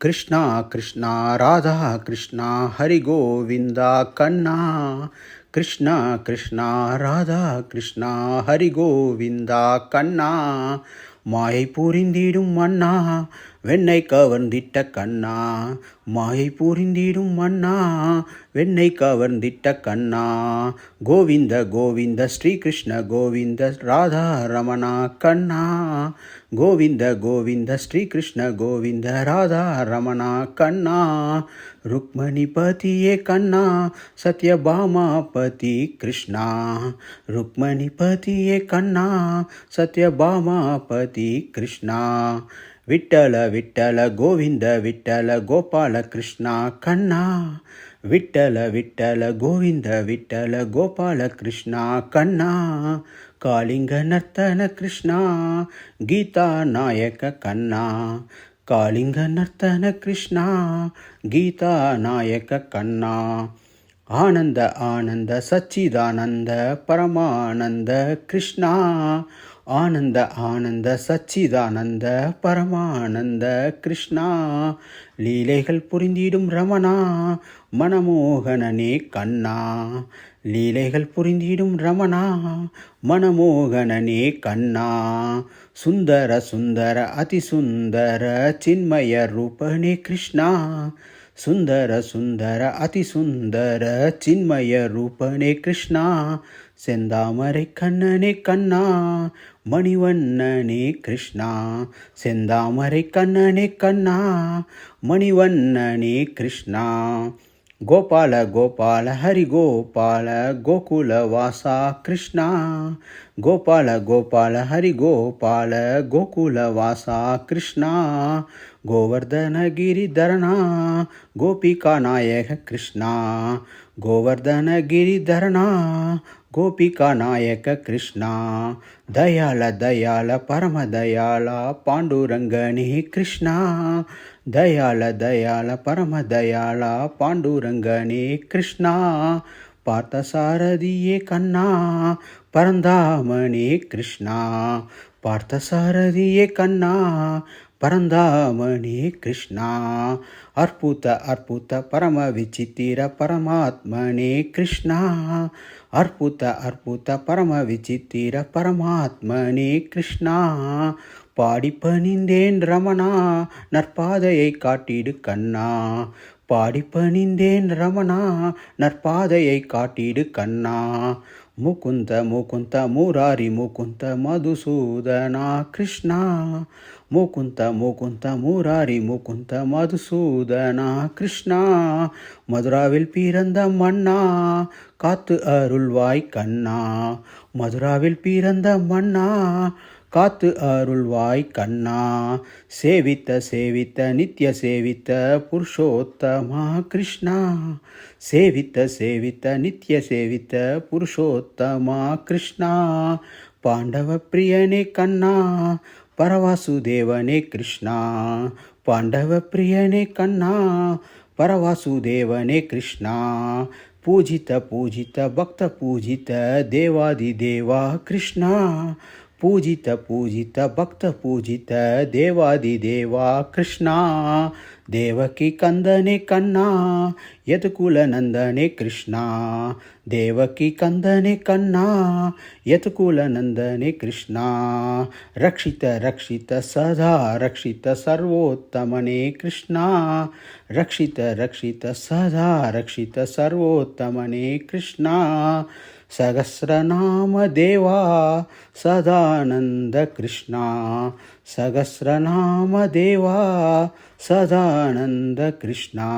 கிருஷ்ணா கிருஷ்ணா ராதா கிருஷ்ணா ஹரி கோவிந்தா கண்ணா. கிருஷ்ணா கிருஷ்ணா ராதா கிருஷ்ணா ஹரி கோவிந்தா கண்ணா. மாயை புரிந்திடும் மன்னா வெண்ணை கவர்ந்திட்ட கண்ணா. மாயை புரிந்திடும் மன்னா வெண்ணை கவர்ந்திட்ட கண்ணா. கோவிந்த கோவிந்த ஸ்ரீ கிருஷ்ண கோவிந்த ராதா ரமணா கண்ணா. கோவிந்த கோவிந்த ஸ்ரீ கிருஷ்ண கோவிந்த ராதா ரமணா கண்ணா. ருக்மணி பதியே கண்ணா சத்யபாமா பதி கிருஷ்ணா. ருக்மணி பதியே கண்ணா சத்யபாமா பதி கிருஷ்ணா. விட்டல விட்டல கோவிந்த விட்டல கோபால கிருஷ்ணா கண்ணா. விட்டல விட்டல கோவிந்த விட்டல கோபால கிருஷ்ணா கண்ணா. காளிங்க நர்த்தன கிருஷ்ணா கீதா நாயக கண்ணா. காளிங்க நர்த்தன கிருஷ்ணா கீதா நாயக கண்ணா. ஆனந்த ஆனந்த சச்சிதானந்த பரமானந்த கிருஷ்ணா. ஆனந்த ஆனந்த சச்சிதானந்த பரமானந்த கிருஷ்ணா. லீலைகள் புரிந்திடும் ரமணா மனமோகனனே கண்ணா. லீலைகள் புரிந்திடும் ரமணா மனமோகனனே கண்ணா. சுந்தர சுந்தர அதிசுந்தர சின்மய ரூபனே கிருஷ்ணா. சுந்தர சுந்தர அதிசுந்தர சின்மய ரூபனே கிருஷ்ணா. செந்தாமரை கண்ணனே கண்ணா மணிவண்ணனே கிருஷ்ணா. செந்தாமரை கண்ணனே கண்ணா மணிவண்ணனே கிருஷ்ணா. கோபால கோபால ஹரி கோபால கோகுல வாசா கிருஷ்ணா. கோபால கோபால ஹரி கோபால கோகுல வாசா கிருஷ்ணா. கோவர்தன கிரிதரனா கோபிகா நாயக கிருஷ்ணா. கோவர்தன கிரிதரனா கோபிகா நாயக கிருஷ்ணா. தயால தயால பரமதயால பாண்டுரங்கனே கிருஷ்ணா. தயால தயால பரமதயால பாண்டுரங்கனே கிருஷ்ணா. பார்த்தசாரதியே கண்ணா பரந்தாமனே கிருஷ்ணா. பார்த்தசாரதியே கண்ணா பரந்தாமனே கிருஷ்ணா. அற்புத அற்புத பரம விசித்திர பரமாத்மனே கிருஷ்ணா. அற்புத அற்புத பரம விசித்திர பரமாத்மனே கிருஷ்ணா. பாடி பணிந்தேன் ரமணா நற்பாதையை காட்டிடு கண்ணா. பாடி பணிந்தேன் ரமணா நற்பாதையை காட்டிடு கண்ணா. முகுந்த முகுந்த முராரி முகுந்த மதுசூதனா கிருஷ்ணா. முகுந்த முகுந்த முராரி முகுந்த மதுசூதனா கிருஷ்ணா. மதுராவில் பிறந்த மன்னா காத்து அருள்வாய் கண்ணா. மதுராவில் பிறந்த மன்னா காத்து அருள்வாய் கண்ணா. சேவித்த சேவித்த நித்ய சேவித்த புருஷோத்தமா கிருஷ்ணா. சேவித்த சேவித்த நித்ய சேவித்த புருஷோத்தமா கிருஷ்ணா. பாண்டவ பிரியனே கண்ணா பரவாசுதேவனே கிருஷ்ணா. பாண்டவ பிரியனே கண்ணா பரவாசுதேவனே கிருஷ்ணா. பூஜித பூஜித பக்த பூஜித தேவாதி தேவா கிருஷ்ணா. பூஜித பூஜித பக்த பூஜித தேவாதி தேவா கிருஷ்ணா. தேவகி கந்தனே கண்ணா யதுகுல நந்தனே கிருஷ்ணா. தேவகி கந்தனே கண்ணா யதுகுல நந்தனே கிருஷ்ணா. ரக்ஷித ரக்ஷித சதா ரக்ஷித சர்வோத்தமனே கிருஷ்ணா. ரக்ஷித ரக்ஷித சதா ரக்ஷித சர்வோத்தமனே கிருஷ்ணா. சகஸ்ரநாம தேவா சதானந்த கிருஷ்ணா. சகஸ்ரநாம தேவா சதானந்த கிருஷ்ணா.